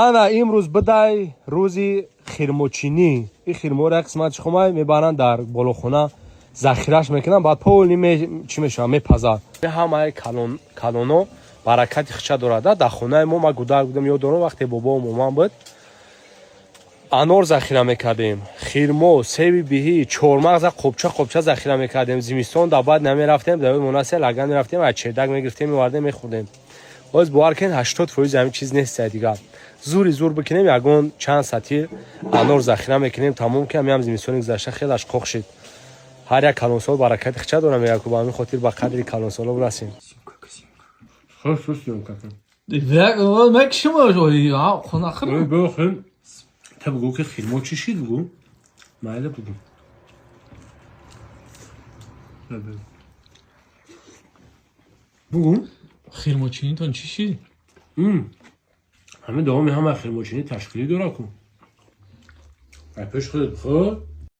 ана имрӯз бидай рӯзи хирмочинӣ. И хирморо қисматиш хумай мебаранд дар болохона захираш мекунанд, баъд полни чӣ мешавад мепазад. Ҳамаи калоно баракати хича дорад. Дар хонаи мо ма гудар будам, ёдорам вақте бобом моман буд, анор захира мекардем, хирмо, севи биҳӣ, чормағза қопча захира мекардем. Зимистон дар баъд намерафтем, дар монасе лаган мерафтем, аз чедак мегирифтем, мевардем мехӯрдем. Ҳоз бовар кунед 80% ҳамин чиз нест дигар. Зур бикунем, ягон чанд сатир анор захира мекунем, тамом кунем. Ҳам зимистони гузашта хелаш қоқ шид. ҳар як калонсол баракати хича дорад, мегӯям ки ба ҳамин хотир ба қадри калонсола бурасем. Та бигӯ ки хирмо чӣ шид бигӯ? Майла бигӯ. Бигӯ? Хирмочинитон чӣ шид? ҳамин давоми ҳама хирмочинӣ ташкилӣ дорад ку. Ай пеш хӯд.